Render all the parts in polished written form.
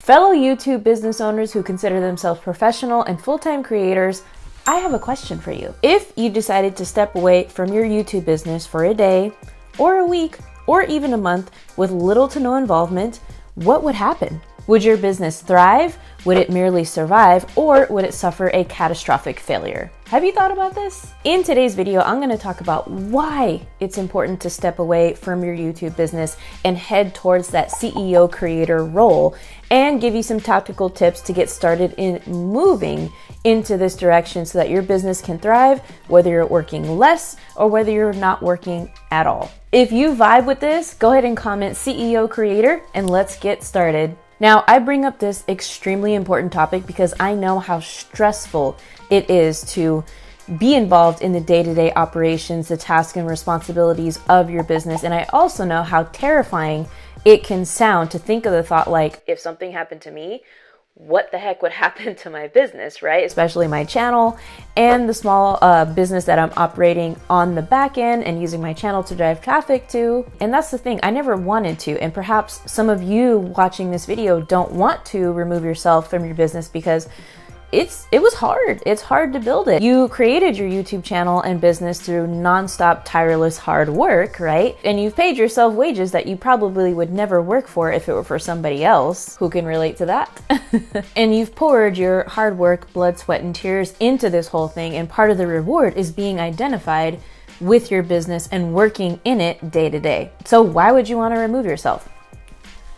Fellow YouTube business owners who consider themselves professional and full-time creators, I have a question for you. If you decided to step away from your YouTube business for a day or a week or even a month with little to no involvement, what would happen? Would your business thrive? Would it merely survive? Or would it suffer a catastrophic failure? Have you thought about this? In today's video, I'm going to talk about why it's important to step away from your YouTube business and head towards that CEO creator role, and give you some tactical tips to get started in moving into this direction so that your business can thrive, whether you're working less or whether you're not working at all. If you vibe with this, go ahead and comment CEO creator and let's get started. Now, I bring up this extremely important topic because I know how stressful it is to be involved in the day-to-day operations, the tasks and responsibilities of your business. And I also know how terrifying it can sound to think of the thought like, if something happened to me, what the heck would happen to my business, right? Especially my channel and the small business that I'm operating on the back end and using my channel to drive traffic to. And that's the thing, I never wanted to. And perhaps some of you watching this video don't want to remove yourself from your business because it was hard. It's hard to build it. You created your YouTube channel and business through nonstop, tireless, hard work, right? And you've paid yourself wages that you probably would never work for if it were for somebody else. Who can relate to that? And you've poured your hard work, blood, sweat, and tears into this whole thing. And part of the reward is being identified with your business and working in it day to day. So why would you want to remove yourself?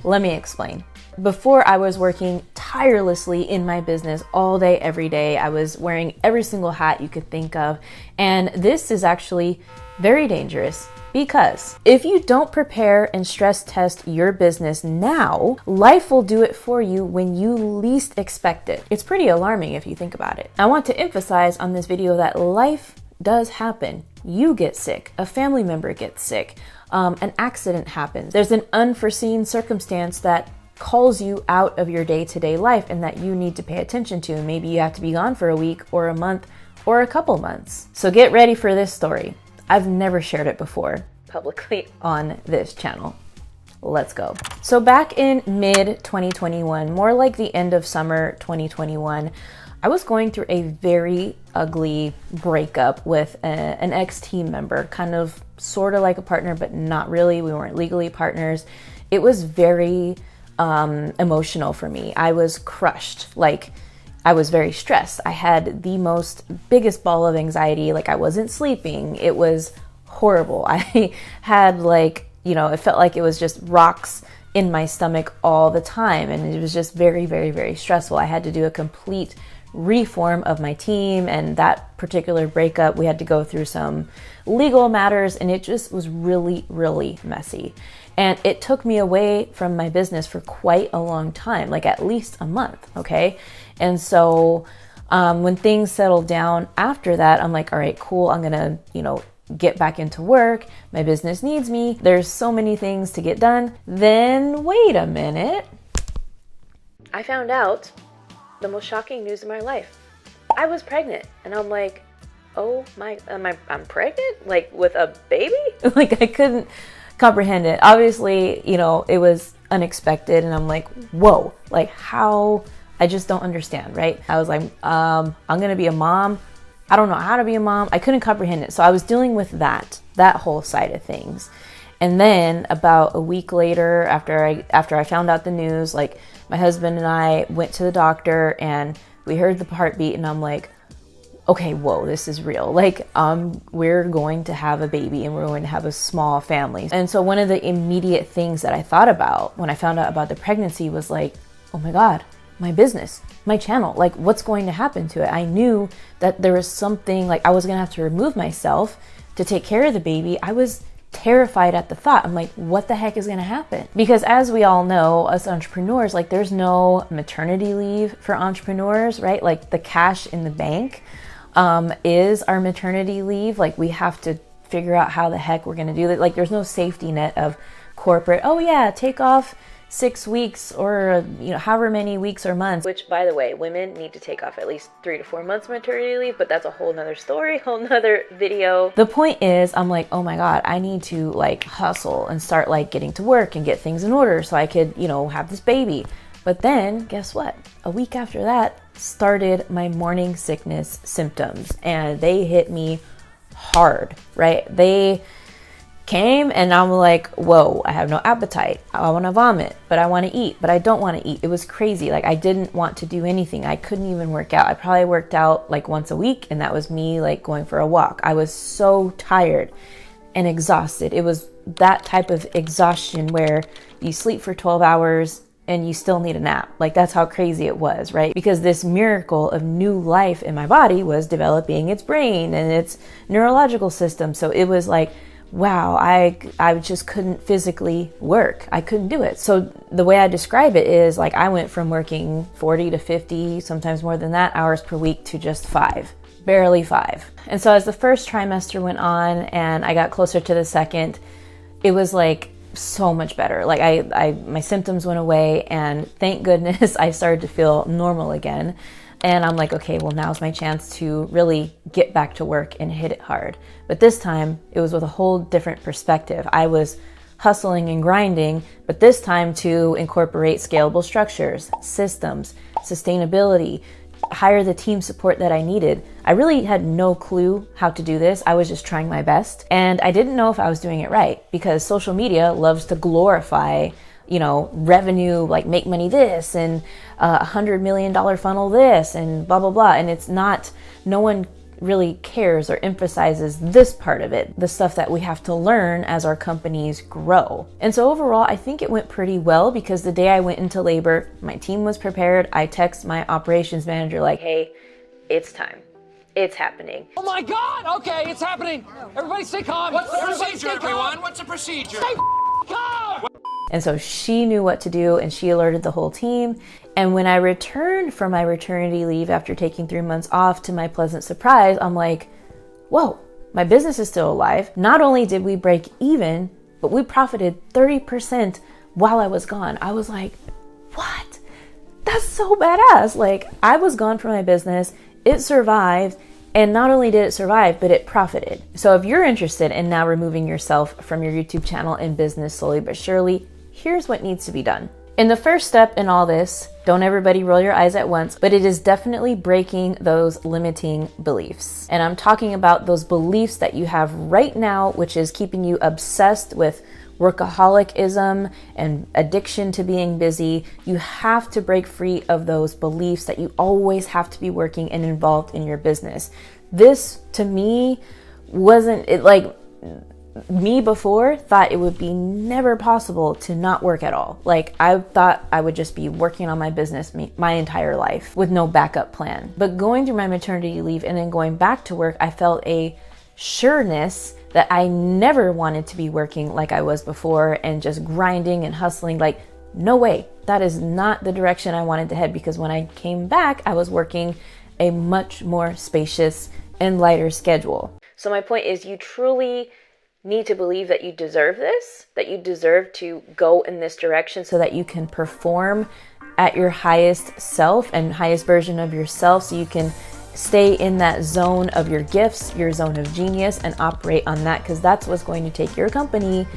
Let me explain. Before, I was working tirelessly in my business all day, every day. I was wearing every single hat you could think of. And this is actually very dangerous because if you don't prepare and stress test your business now, life will do it for you when you least expect it. It's pretty alarming if you think about it. I want to emphasize on this video that life does happen. You get sick, a family member gets sick, an accident happens. There's an unforeseen circumstance that calls you out of your day-to-day life and that you need to pay attention to. Maybe you have to be gone for a week or a month or a couple months. So get ready for this story. I've never shared it before publicly on this channel. Let's go. So back in mid-2021, more like the end of summer 2021, I was going through a very ugly breakup with an ex-team member, kind of sort of like a partner, but not really. We weren't legally partners. It was very emotional for me. I was crushed. Like, I was very stressed. I had the biggest ball of anxiety. Like, I wasn't sleeping. It was horrible. I had it felt like it was just rocks in my stomach all the time. And it was just very, very, very stressful. I had to do a complete reform of my team, and that particular breakup, we had to go through some legal matters, and it just was really, really messy. And it took me away from my business for quite a long time, like at least a month, okay? And so when things settled down after that, I'm like, all right, cool, I'm gonna, get back into work. My business needs me. There's so many things to get done. Then wait a minute. I found out the most shocking news of my life. I was pregnant, and I'm like, oh my, I'm pregnant? Like with a baby? Like I couldn't comprehend it. Obviously, it was unexpected, and I'm like, whoa, like how? I just don't understand, right? I was like, I'm gonna be a mom. I don't know how to be a mom. I couldn't comprehend it. So I was dealing with that whole side of things. And then about a week later, after I found out the news, like my husband and I went to the doctor and we heard the heartbeat, and I'm like, okay, whoa, this is real. Like, we're going to have a baby and we're going to have a small family. And so one of the immediate things that I thought about when I found out about the pregnancy was like, oh my God, my business, my channel, like what's going to happen to it? I knew that there was something, like I was gonna have to remove myself to take care of the baby. I was terrified at the thought. I'm like, what the heck is gonna happen? Because as we all know, us entrepreneurs, like there's no maternity leave for entrepreneurs, right? Like the cash in the bank is our maternity leave. Like we have to figure out how the heck we're gonna do that. Like there's no safety net of corporate, oh yeah, take off 6 weeks or however many weeks or months, which by the way, women need to take off at least 3 to 4 months maternity leave, but that's a whole nother story, whole nother video. The point is, I'm like, oh my God, I need to like hustle and start like getting to work and get things in order so I could, have this baby. But then guess what? A week after that started my morning sickness symptoms, and they hit me hard, right? They came and I'm like, whoa, I have no appetite. I want to vomit, but I want to eat, but I don't want to eat. It was crazy. Like I didn't want to do anything. I couldn't even work out. I probably worked out like once a week, and that was me like going for a walk. I was so tired and exhausted. It was that type of exhaustion where you sleep for 12 hours and you still need a nap. Like that's how crazy it was, right? Because this miracle of new life in my body was developing its brain and its neurological system. So it was like, wow, I just couldn't physically work. I couldn't do it. So the way I describe it is like I went from working 40 to 50, sometimes more than that, hours per week to just 5, barely 5. And so as the first trimester went on and I got closer to the second, it was like so much better. Like my symptoms went away, and thank goodness I started to feel normal again. And I'm like, okay, well, now's my chance to really get back to work and hit it hard. But this time it was with a whole different perspective. I was hustling and grinding, but this time to incorporate scalable structures, systems, sustainability, hire the team support that I needed. I really had no clue how to do this. I was just trying my best, and I didn't know if I was doing it right, because social media loves to glorify, revenue, like make money this and $100 million funnel this and blah, blah, blah. And it's not, no one really cares or emphasizes this part of it, the stuff that we have to learn as our companies grow. And so overall, I think it went pretty well, because the day I went into labor, my team was prepared. I text my operations manager like, hey, it's time. It's happening. Oh my God! Okay, it's happening. Everybody stay calm. What's the procedure, everyone? What's the procedure? Stay calm! And so she knew what to do, and she alerted the whole team. And when I returned from my maternity leave after taking 3 months off, to my pleasant surprise, I'm like, whoa, my business is still alive. Not only did we break even, but we profited 30% while I was gone. I was like, what? That's so badass. Like I was gone from my business, it survived. And not only did it survive, but it profited. So if you're interested in now removing yourself from your YouTube channel and business slowly but surely, here's what needs to be done. In the first step in all this, don't everybody roll your eyes at once, but it is definitely breaking those limiting beliefs. And I'm talking about those beliefs that you have right now, which is keeping you obsessed with workaholicism and addiction to being busy. You have to break free of those beliefs that you always have to be working and involved in your business. This to me wasn't it, like me before thought it would be never possible to not work at all. Like I thought I would just be working on my business my entire life with no backup plan. But going through my maternity leave and then going back to work, I felt a sureness that I never wanted to be working like I was before and just grinding and hustling. Like, no way. That is not the direction I wanted to head, because when I came back, I was working a much more spacious and lighter schedule. So my point is, you truly need to believe that you deserve this, that you deserve to go in this direction so that you can perform at your highest self and highest version of yourself, so you can stay in that zone of your gifts, your zone of genius, and operate on that, because that's what's going to take your company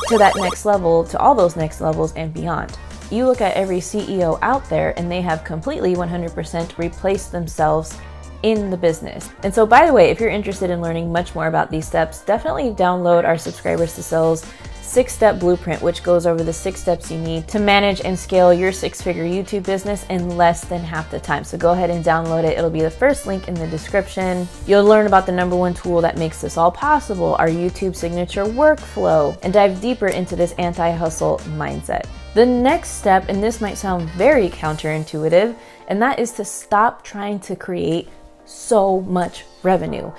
to that next level, to all those next levels and beyond. You look at every CEO out there and they have completely 100% replaced themselves in the business. And so, by the way, if you're interested in learning much more about these steps, definitely download our Subscribers to Sales 6-step blueprint, which goes over the 6 steps you need to manage and scale your 6-figure YouTube business in less than half the time. So go ahead and download it. It'll be the first link in the description. You'll learn about the #1 tool that makes this all possible, our YouTube signature workflow, and dive deeper into this anti-hustle mindset. The next step, and this might sound very counterintuitive, and that is to stop trying to create so much revenue.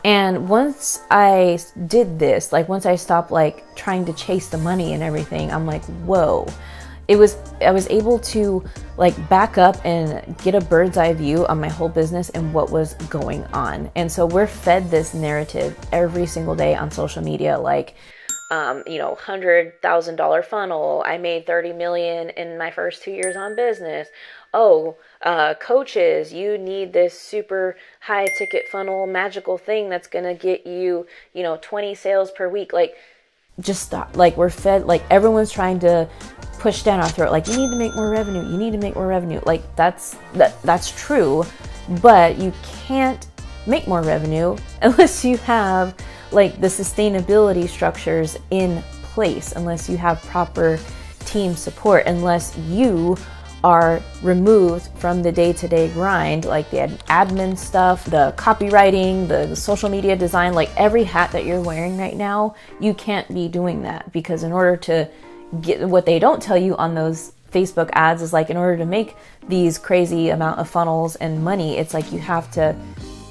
And once I did this, like once I stopped like trying to chase the money and everything, I'm like, whoa. I was able to like back up and get a bird's eye view on my whole business and what was going on. And so we're fed this narrative every single day on social media, like, $100,000 funnel. I made 30 million in my first 2 years on business. Oh, coaches, you need this super high ticket funnel magical thing that's going to get you, 20 sales per week. Like, just stop. Like, we're fed, like everyone's trying to push down our throat, like, you need to make more revenue, you need to make more revenue. Like, that's true, but you can't make more revenue unless you have like the sustainability structures in place, unless you have proper team support, unless you are removed from the day-to-day grind, like the admin stuff, the copywriting, the social media design, like every hat that you're wearing right now, you can't be doing that, because in order to get what they don't tell you on those Facebook ads is like, in order to make these crazy amount of funnels and money, it's like you have to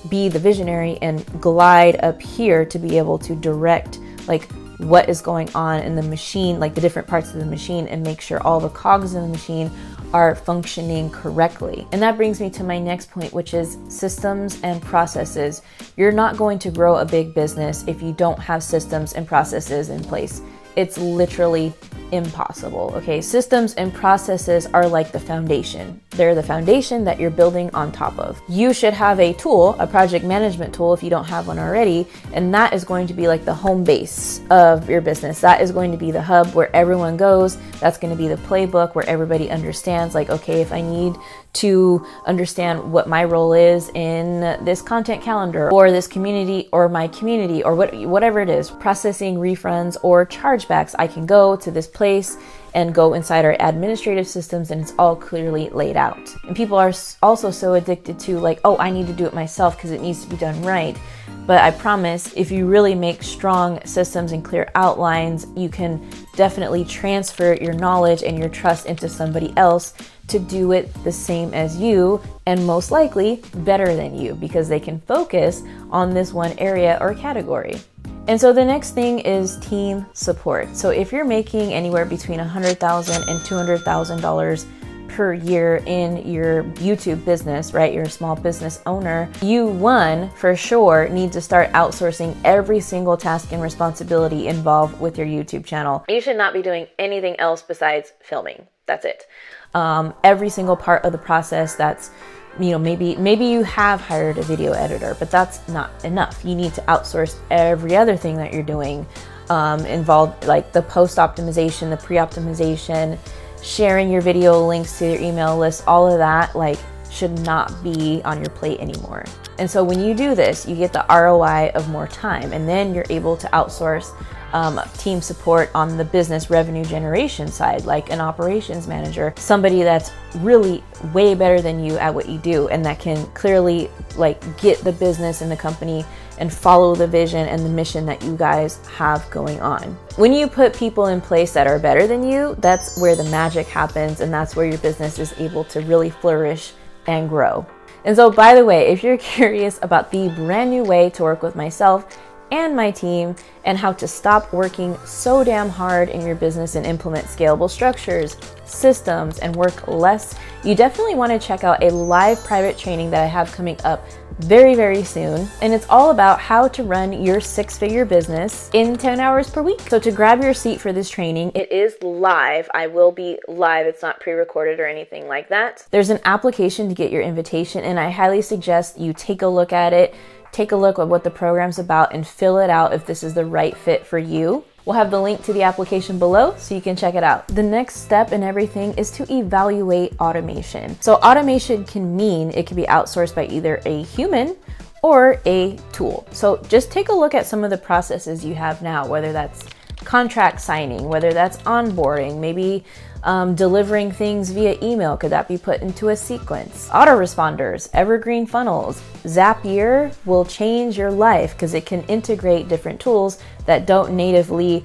be the visionary and glide up here to be able to direct like what is going on in the machine, like the different parts of the machine, and make sure all the cogs in the machine are functioning correctly. And that brings me to my next point, which is systems and processes. You're not going to grow a big business if you don't have systems and processes in place. It's literally impossible, okay? Systems and processes are like the foundation. They're the foundation that you're building on top of. You should have a tool, a project management tool, if you don't have one already, and that is going to be like the home base of your business. That is going to be the hub where everyone goes. That's going to be the playbook where everybody understands, like, okay, if I need to understand what my role is in this content calendar or this community or my community or whatever it is, processing refunds or chargebacks, I can go to this place and go inside our administrative systems, and it's all clearly laid out. And people are also so addicted to like, oh, I need to do it myself because it needs to be done right. But I promise, if you really make strong systems and clear outlines, you can definitely transfer your knowledge and your trust into somebody else to do it the same as you, and most likely better than you, because they can focus on this one area or category. And so the next thing is team support. So if you're making anywhere between $100,000 and $200,000 per year in your YouTube business, right? You're a small business owner. You, one, for sure, need to start outsourcing every single task and responsibility involved with your YouTube channel. You should not be doing anything else besides filming. That's it. Every single part of the process, that's, you know, maybe you have hired a video editor, but that's not enough. You need to outsource every other thing that you're doing, involved like the post optimization, the pre-optimization, sharing your video links to your email list, all of that like should not be on your plate anymore. And so when you do this, you get the ROI of more time, and then you're able to outsource team support on the business revenue generation side, like an operations manager, somebody that's really way better than you at what you do, and that can clearly like get the business and the company and follow the vision and the mission that you guys have going on. When you put people in place that are better than you, that's where the magic happens, and that's where your business is able to really flourish and grow. And so, by the way, if you're curious about the brand new way to work with myself and my team, and how to stop working so damn hard in your business and implement scalable structures, systems, and work less, you definitely want to check out a live private training that I have coming up very, very soon. And it's all about how to run your 6-figure business in 10 hours per week. So to grab your seat for this training, it is live. I will be live. It's not pre-recorded or anything like that. There's an application to get your invitation, and I highly suggest you take a look at it. Take a look at what the program's about and fill it out if this is the right fit for you. We'll have the link to the application below so you can check it out. The next step in everything is to evaluate automation. So automation can mean it can be outsourced by either a human or a tool. So just take a look at some of the processes you have now, whether that's contract signing, whether that's onboarding, maybe delivering things via email. Could that be put into a sequence? Autoresponders, evergreen funnels. Zapier will change your life because it can integrate different tools that don't natively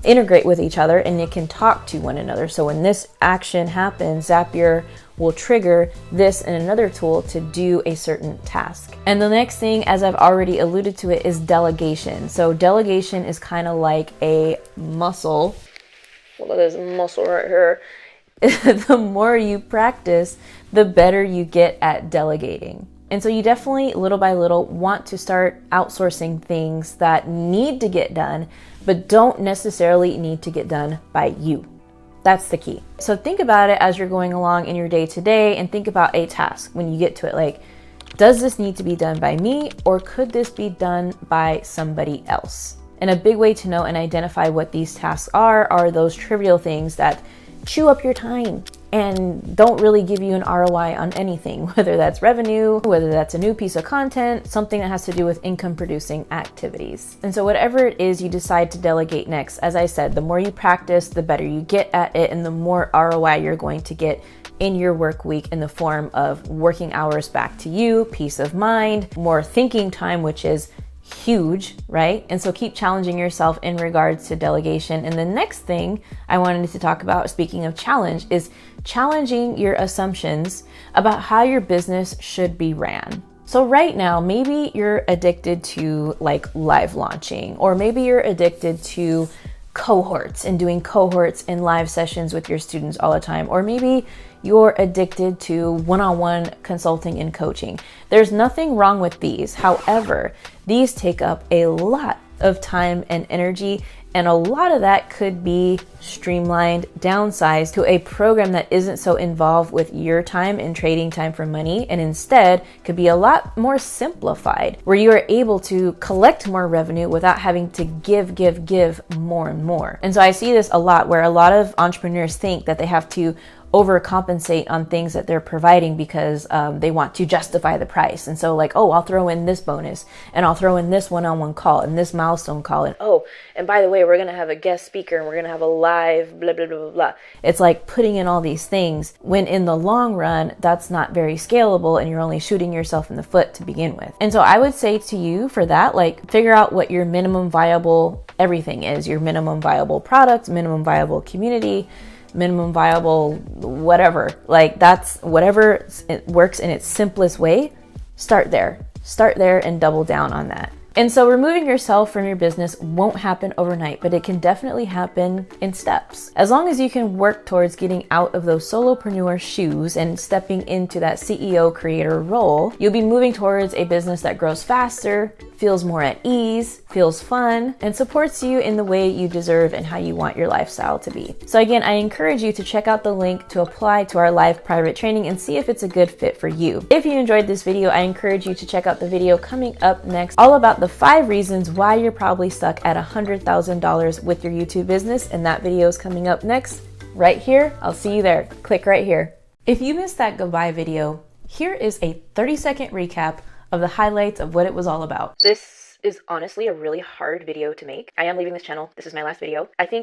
integrate with each other, and it can talk to one another. So when this action happens, Zapier will trigger this and another tool to do a certain task. And the next thing, as I've already alluded to it, is delegation. So delegation is kind of like a muscle. Look at this muscle right here. The more you practice, the better you get at delegating. And so you definitely, little by little, want to start outsourcing things that need to get done, but don't necessarily need to get done by you. That's the key. So think about it as you're going along in your day-to-day, and think about a task when you get to it. Like, does this need to be done by me, or could this be done by somebody else? And a big way to know and identify what these tasks are those trivial things that chew up your time and don't really give you an ROI on anything, whether that's revenue, whether that's a new piece of content, something that has to do with income producing activities. And so whatever it is you decide to delegate next, as I said, the more you practice, the better you get at it and the more ROI you're going to get in your work week in the form of working hours back to you, peace of mind, more thinking time, which is huge, right? And so keep challenging yourself in regards to delegation. And the next thing I wanted to talk about, speaking of challenge, is challenging your assumptions about how your business should be ran. So right now, maybe you're addicted to like live launching, or maybe you're addicted to cohorts and doing cohorts and live sessions with your students all the time, or maybe you're addicted to one-on-one consulting and coaching. There's nothing wrong with these. However, these take up a lot of time and energy, and a lot of that could be streamlined, downsized to a program that isn't so involved with your time and trading time for money, and instead could be a lot more simplified, where you are able to collect more revenue without having to give more and more. And so I see this a lot, where a lot of entrepreneurs think that they have to overcompensate on things that they're providing because they want to justify the price. And so like, oh, I'll throw in this bonus, and I'll throw in this one-on-one call and this milestone call. And oh, and by the way, we're going to have a guest speaker and we're going to have a live blah, blah, blah, blah, blah. It's like putting in all these things when in the long run, that's not very scalable and you're only shooting yourself in the foot to begin with. And so I would say to you for that, like figure out what your minimum viable everything is, your minimum viable product, minimum viable community, minimum viable whatever. Like that's whatever it works in its simplest way. Start there and double down on that. And so removing yourself from your business won't happen overnight, but it can definitely happen in steps. As long as you can work towards getting out of those solopreneur shoes and stepping into that CEO creator role, you'll be moving towards a business that grows faster, feels more at ease, feels fun, and supports you in the way you deserve and how you want your lifestyle to be. So again, I encourage you to check out the link to apply to our live private training and see if it's a good fit for you. If you enjoyed this video, I encourage you to check out the video coming up next, all about the 5 reasons why you're probably stuck at $100,000 with your YouTube business. And that video is coming up next right here. I'll see you there. Click right here. If you missed that goodbye video, here is a 30-second recap of the highlights of what it was all about. This is honestly a really hard video to make. I am leaving this channel. This is my last video. I think